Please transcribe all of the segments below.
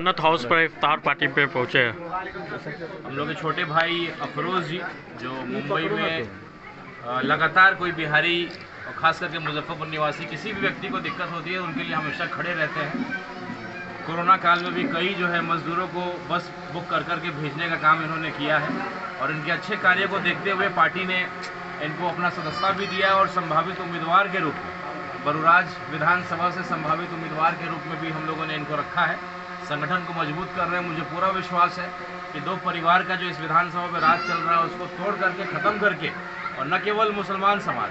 जन्नत हाउस पर इफ्तार पार्टी पे पहुंचे हैं। हम लोग के छोटे भाई अफरोज़ जी जो मुंबई में लगातार कोई बिहारी और ख़ास करके मुजफ्फरपुर निवासी किसी भी व्यक्ति को दिक्कत होती है उनके लिए हमेशा खड़े रहते हैं। कोरोना काल में भी कई जो है मज़दूरों को बस बुक कर के भेजने का काम इन्होंने किया है और इनके अच्छे कार्य को देखते हुए पार्टी ने इनको अपना सदस्यता भी दिया और संभावित उम्मीदवार के रूप में बरूराज विधानसभा से संभावित उम्मीदवार के रूप में भी हम लोगों ने इनको रखा है। संगठन को मजबूत कर रहे हैं। मुझे पूरा विश्वास है कि दो परिवार का जो इस विधानसभा में राज चल रहा है उसको तोड़ करके ख़त्म करके, और न केवल मुसलमान समाज,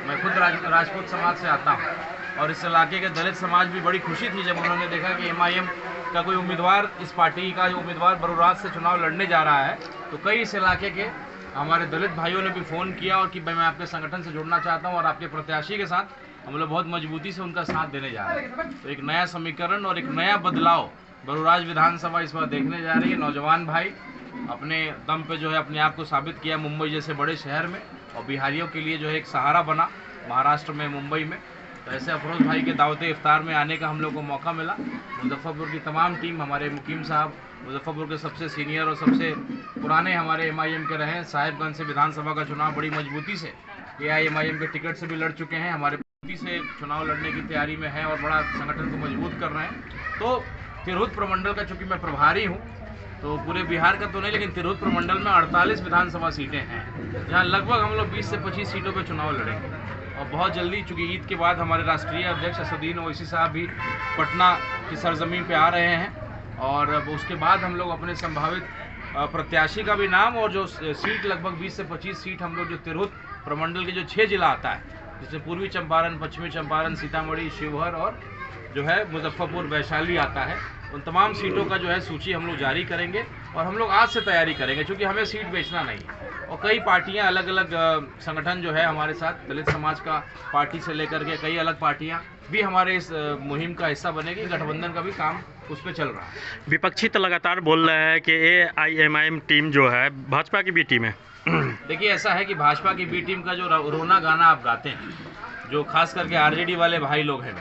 मैं खुद राजपूत समाज से आता हूँ और इस इलाके के दलित समाज भी बड़ी खुशी थी जब उन्होंने देखा कि MIM का कोई उम्मीदवार, इस पार्टी का जो उम्मीदवार बरूराज से चुनाव लड़ने जा रहा है। तो कई इस इलाके के हमारे दलित भाइयों ने भी फ़ोन किया और कि भाई मैं आपके संगठन से जुड़ना चाहता हूँ और आपके प्रत्याशी के साथ हम लोग बहुत मजबूती से उनका साथ देने जा रहे हैं। तो एक नया समीकरण और एक नया बदलाव बरूराज विधानसभा इस बार देखने जा रही है। नौजवान भाई अपने दम पे जो है अपने आप को साबित किया मुंबई जैसे बड़े शहर में, और बिहारियों के लिए जो है एक सहारा बना महाराष्ट्र में, मुंबई में। तो ऐसे अफरोज़ भाई के दावते इफ्तार में आने का हम लोग को मौका मिला। मुजफ्फरपुर की तमाम टीम, हमारे मुकीम साहब मुजफ्फरपुर के सबसे सीनियर और सबसे पुराने हमारे MIM के रहे, साहिबगंज से विधानसभा का चुनाव बड़ी मजबूती से AIMIM के टिकट से भी लड़ चुके हैं, हमारे से चुनाव लड़ने की तैयारी में है और बड़ा संगठन को मजबूत कर रहे हैं। तो तिरहुत प्रमंडल का चूंकि मैं प्रभारी हूँ तो पूरे बिहार का तो नहीं, लेकिन तिरहुत प्रमंडल में 48 विधानसभा सीटें हैं जहाँ लगभग हम लोग 20 से 25 सीटों पे चुनाव लड़ेंगे। और बहुत जल्दी चूंकि ईद के बाद हमारे राष्ट्रीय अध्यक्ष असदुद्दीन ओवैसी साहब भी पटना की सरजमीन पे आ रहे हैं और उसके बाद हम लोग अपने संभावित प्रत्याशी का भी नाम और जो सीट लगभग 20 से 25 सीट हम लोग जो तिरहुत प्रमंडल के जो 6 जिला आता है, जिसमें पूर्वी चंपारण, पश्चिमी चंपारण, सीतामढ़ी, शिवहर और जो है मुजफ्फरपुर, वैशाली आता है, उन तमाम सीटों का जो है सूची हम लोग जारी करेंगे और हम लोग आज से तैयारी करेंगे क्योंकि हमें सीट बेचना नहीं है। और कई पार्टियां, अलग अलग संगठन जो है हमारे साथ, दलित समाज का पार्टी से लेकर के कई अलग पार्टियां भी हमारे इस मुहिम का हिस्सा बनेगी। गठबंधन का भी काम उस पर चल रहा है। विपक्षी तो लगातार बोल रहे हैं कि AIMIM टीम जो है भाजपा की भी टीम है। देखिए, ऐसा है कि भाजपा की बी टीम का जो रोना गाना आप गाते हैं, जो खास करके RJD वाले भाई लोग हैं,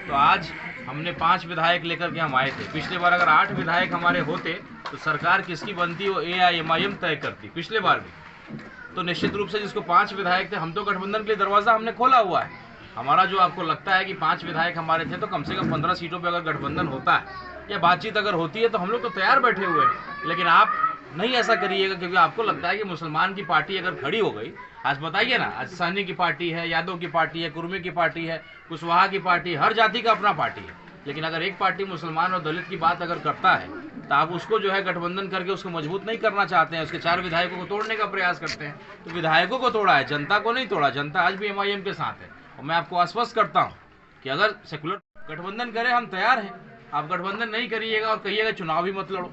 तो आज हमने 5 विधायक लेकर के हम आए थे। पिछले बार अगर 8 विधायक हमारे होते तो सरकार किसकी बनती वो AIMIM तय करती, पिछले बार भी। तो निश्चित रूप से जिसको 5 विधायक थे, हम तो गठबंधन के लिए दरवाज़ा हमने खोला हुआ है। हमारा जो आपको लगता है कि 5 विधायक हमारे थे तो कम से कम 15 सीटों पर अगर गठबंधन होता है या बातचीत अगर होती है तो हम लोग तो तैयार बैठे हुए हैं। लेकिन आप नहीं ऐसा करिएगा क्योंकि आपको लगता है कि मुसलमान की पार्टी अगर खड़ी हो गई, आज बताइए ना, आज सहनी की पार्टी है, यादव की पार्टी है, कुर्मी की पार्टी है, कुशवाहा की पार्टी है, हर जाति का अपना पार्टी है। लेकिन अगर एक पार्टी मुसलमान और दलित की बात अगर करता है तो आप उसको जो है गठबंधन करके उसको मजबूत नहीं करना चाहते हैं, उसके 4 विधायकों को तोड़ने का प्रयास करते हैं। तो विधायकों को तोड़ा है, जनता को नहीं तोड़ा। जनता आज भी MIM के साथ है और मैं आपको आश्वस्त करता हूँ कि अगर सेकुलर गठबंधन करें, हम तैयार हैं। आप गठबंधन नहीं करिएगा और कहिएगा चुनाव ही मत लड़ो,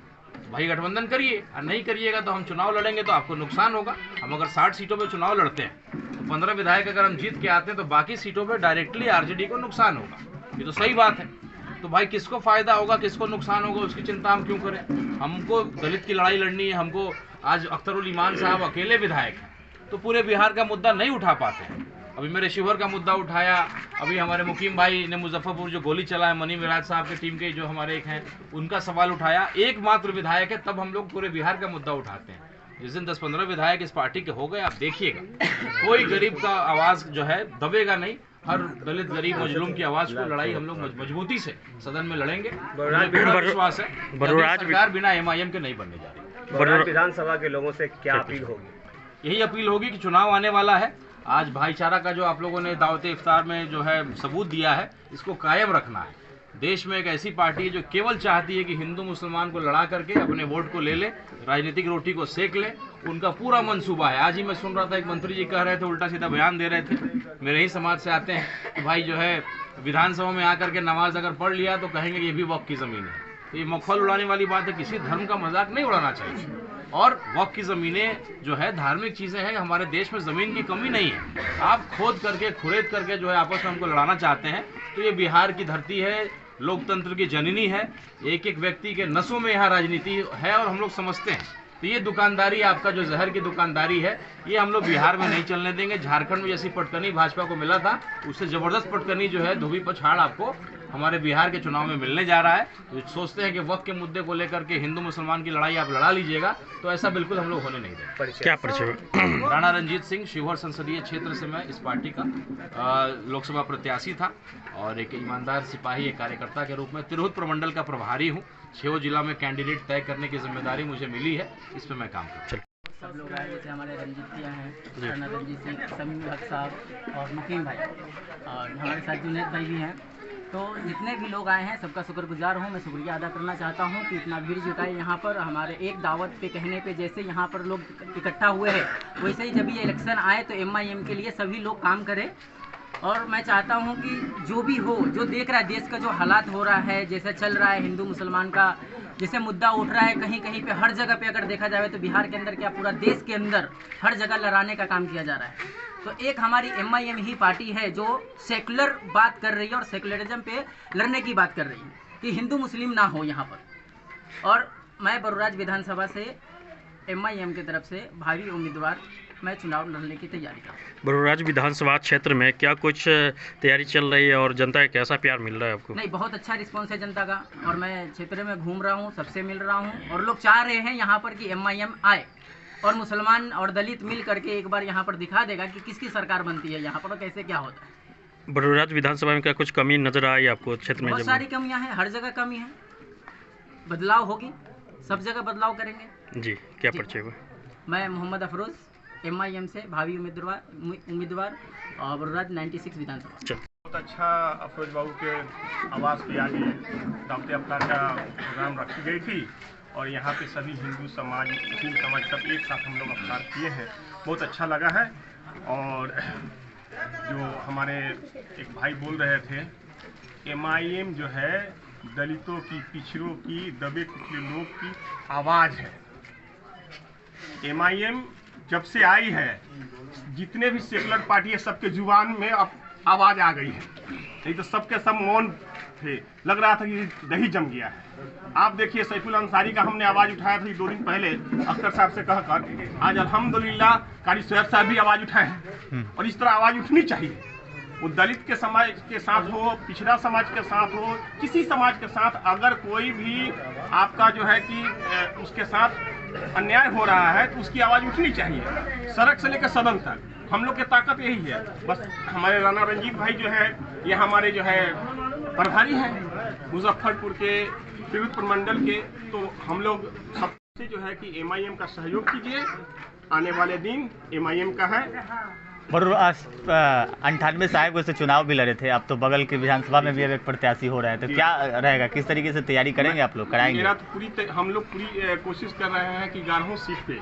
भाई गठबंधन करिए, और नहीं करिएगा तो हम चुनाव लड़ेंगे तो आपको नुकसान होगा। हम अगर 60 सीटों पे चुनाव लड़ते हैं तो 15 विधायक अगर हम जीत के आते हैं तो बाकी सीटों पे डायरेक्टली RJD को नुकसान होगा। ये तो सही बात है। तो भाई किसको फायदा होगा, किसको नुकसान होगा, उसकी चिंता हम क्यों करें। हमको दलित की लड़ाई लड़नी है। हमको आज अख्तरुल ईमान साहब अकेले विधायक हैं तो पूरे बिहार का मुद्दा नहीं उठा पाते हैं। अभी मेरे शिवहर का मुद्दा उठाया, अभी हमारे मुकीम भाई ने मुजफ्फरपुर जो गोली चला है, मनी मिराज साहब की टीम के जो हमारे एक हैं, उनका सवाल उठाया। एकमात्र विधायक है, तब हम लोग पूरे बिहार का मुद्दा उठाते हैं। जिस दिन 10-15 विधायक इस पार्टी के हो गए, आप देखिएगा कोई गरीब का आवाज़ जो है दबेगा नहीं। हर दलित, गरीब, मजलूम की आवाज़ को लड़ाई हम लोग मजबूती से सदन में लड़ेंगे। विश्वास है सरकार बिना MIM के नहीं बनने जा रही। बरूराज विधानसभा के लोगों से क्या अपील होगी? यही अपील होगी कि चुनाव आने वाला है। आज भाईचारा का जो आप लोगों ने दावते इफ्तार में जो है सबूत दिया है, इसको कायम रखना है। देश में एक ऐसी पार्टी है जो केवल चाहती है कि हिंदू मुसलमान को लड़ा करके अपने वोट को ले ले, राजनीतिक रोटी को सेक ले। उनका पूरा मंसूबा है। आज ही मैं सुन रहा था, एक मंत्री जी कह रहे थे, उल्टा सीधा बयान दे रहे थे, मेरे ही समाज से आते हैं, कि भाई जो है विधानसभा में आकर के नमाज अगर पढ़ लिया तो कहेंगे ये भी वक्फ की ज़मीन है। तो ये मखौल उड़ाने वाली बात है। किसी धर्म का मजाक नहीं उड़ाना चाहिए। और वक्फ की ज़मीनें जो है धार्मिक चीज़ें हैं, हमारे देश में ज़मीन की कमी नहीं है। आप खोद करके, खुरेद करके जो है आपस में हमको लड़ाना चाहते हैं। तो ये बिहार की धरती है, लोकतंत्र की जननी है। एक एक व्यक्ति के नसों में यहाँ राजनीति है और हम लोग समझते हैं। तो ये दुकानदारी, आपका जो जहर की दुकानदारी है, ये हम लोग बिहार में नहीं चलने देंगे। झारखंड में जैसी पटकनी भाजपा को मिला था, उससे ज़बरदस्त पटकनी जो है धोबी पछाड़ आपको हमारे बिहार के चुनाव में मिलने जा रहा है। तो सोचते हैं कि वक्त के मुद्दे को लेकर के हिंदू मुसलमान की लड़ाई आप लड़ा लीजिएगा, तो ऐसा बिल्कुल हम लोग होने नहीं देंगे। क्या परिचय? राणा रंजीत सिंह, शिवहर संसदीय क्षेत्र से मैं इस पार्टी का लोकसभा प्रत्याशी था और एक ईमानदार सिपाही, एक कार्यकर्ता के रूप में तिरहुत प्रमंडल का प्रभारी हूँ। 6 जिला में कैंडिडेट तय करने की जिम्मेदारी मुझे मिली है, इस पर मैं काम करूँ। सब लोग आए, जैसे हमारे रंजीत भैया हैं, राणा रंजीत सिंह, समीम हक साहब और मुकीम भाई, और हमारे साथ जुनैद भाई भी हैं। तो जितने भी लोग आए हैं सबका शुक्रगुजार हूँ। मैं शुक्रिया अदा करना चाहता हूँ कि इतना भीड़ जुटाई यहाँ पर। हमारे एक दावत पे कहने पे जैसे यहाँ पर लोग इकट्ठा हुए हैं, वैसे ही जब ये इलेक्शन आए तो MIM के लिए सभी लोग काम करें। और मैं चाहता हूँ कि जो भी हो, जो देख रहा है देश का जो हालात हो रहा है, जैसे चल रहा है हिंदू मुसलमान का, जैसे मुद्दा उठ रहा है कहीं कहीं पे, हर जगह पे अगर देखा जाए तो बिहार के अंदर क्या पूरा देश के अंदर हर जगह लड़ाने का काम किया जा रहा है। तो एक हमारी MIM ही पार्टी है जो सेकुलर बात कर रही है और सेकुलरिज्म पे लड़ने की बात कर रही है कि हिंदू मुस्लिम ना हो यहाँ पर। और मैं बरुराज विधानसभा से MIM की तरफ से भावी उम्मीदवार मैं चुनाव लड़ने की तैयारी कर रहा हूँ। बरुराज विधानसभा क्षेत्र में क्या कुछ तैयारी चल रही है और जनता का कैसा प्यार मिल रहा है आपको? नहीं, बहुत अच्छा रिस्पॉन्स है जनता का, और मैं क्षेत्र में घूम रहा हूँ, सबसे मिल रहा हूँ, और लोग चाह रहे हैं यहाँ पर कि MIM आए और मुसलमान और दलित मिल करके एक बार यहाँ पर दिखा देगा कि किसकी सरकार बनती है यहाँ पर और कैसे क्या होता है। बरुराज विधानसभा में क्या कुछ कमी नजर आई आपको क्षेत्र में? बहुत सारी कमियाँ हैं, हर जगह कमी है, बदलाव होगी, सब जगह बदलाव करेंगे। जी, क्या परिचय हुआ? मैं मोहम्मद अफरोज, MIM से भावी उम्मीदवार और बरुराज 96 विधानसभा। बहुत अच्छा अफरोज बाबू के आवास पे आगे दावत अफ्तार का प्रोग्राम रखी गई थी और यहाँ पे सभी हिंदू समाज, मुस्लिम समाज सब एक साथ हम लोग अफ्तार किए हैं। बहुत अच्छा लगा है। और जो हमारे एक भाई बोल रहे थे, MIM जो है दलितों की, पिछड़ों की, दबे कुचले लोग की आवाज़ है। MIM जब से आई है, जितने भी सेकुलर पार्टी है सबके जुबान में अब आवाज़ आ गई है, नहीं तो सबके सब मौन थे, लग रहा था कि दही जम गया है। आप देखिए सैफुल अंसारी का हमने आवाज़ उठाया था 2 दिन पहले अख्तर साहब से कहकर, आज अल्हम्दुलिल्लाह कारी सोएब साहब भी आवाज़ उठाए हैं। और इस तरह आवाज़ उठनी चाहिए। वो दलित के समाज के साथ हो, पिछड़ा समाज के साथ हो, किसी समाज के साथ अगर कोई भी आपका जो है कि उसके साथ अन्याय हो रहा है तो उसकी आवाज़ उठनी चाहिए, सड़क से लेकर सदन तक। हम लोग की ताकत यही है। बस हमारे राणा रंजीत भाई जो है, ये हमारे जो है प्रभारी हैं मुजफ्फरपुर के तिरहुत प्रमंडल के। तो हम लोग सबसे जो है कि MIM का सहयोग कीजिए। आने वाले दिन MIM का है। बरुराज 98 साहिब से चुनाव भी लड़े थे, अब तो बगल के विधानसभा में भी अब एक प्रत्याशी हो रहे हैं, तो क्या रहेगा, किस तरीके से तैयारी करेंगे आप लोग, कराएंगे? मेरा तो हम लोग पूरी कोशिश कर रहे हैं कि 11 सीट पे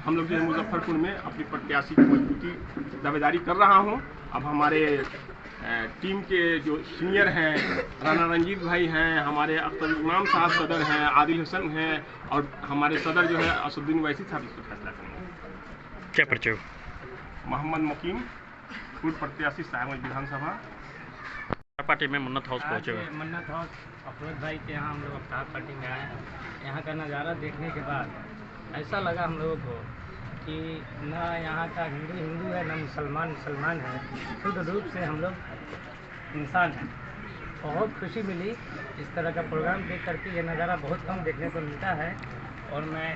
हम लोग जो है मुजफ्फरपुर में अपनी प्रत्याशी की मजबूती दावेदारी कर रहा हूँ। अब हमारे टीम के जो सीनियर हैं, राणा रंजीत भाई हैं, हमारे अख्तर इमाम साहब सदर हैं, आदिल हसन हैं, और हमारे सदर जो है असदुद्दीन वैसी साहब इसको फैसला करेंगे। क्या परिचय? मोहम्मद मुकीम, पूर्व प्रत्याशी साहेबगंज विधानसभा। पार्टी में मन्नत हाउस पहुँचे हुए। मन्नत हाउस अफरोज भाई के यहाँ हम लोग अफ्तार पार्टी में आए हैं। यहाँ का नज़ारा देखने के बाद ऐसा लगा हम लोगों को कि ना यहाँ का हिंदू है, ना मुसलमान है, शुद्ध रूप से हम लोग इंसान हैं। बहुत खुशी मिली इस तरह का प्रोग्राम देख करके। ये नज़ारा बहुत कम देखने को मिलता है। और मैं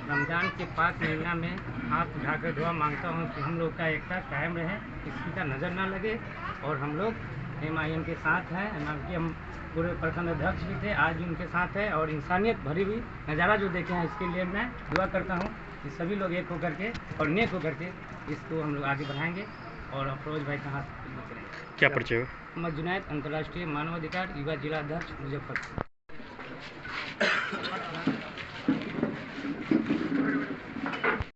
रमज़ान के पाक महीना में हाथ उठाकर दुआ मांगता हूँ कि हम लोग का एकता कायम रहे, किसी का नज़र ना लगे, और हम लोग MIM के साथ हैं। MIM के हम पूरे प्रखंड अध्यक्ष भी थे, आज भी उनके साथ है। और इंसानियत भरी हुई नज़ारा जो देखे हैं, इसके लिए मैं दुआ करता हूँ कि सभी लोग एक होकर के और नेक होकर के इसको हम लोग आगे बढ़ाएंगे और अफरोज भाई का हाथ पकड़ेंगे। क्या परिचय? मोहम्मद जुनैद, अंतर्राष्ट्रीय मानवाधिकार युवा जिला अध्यक्ष मुजफ्फरपुर।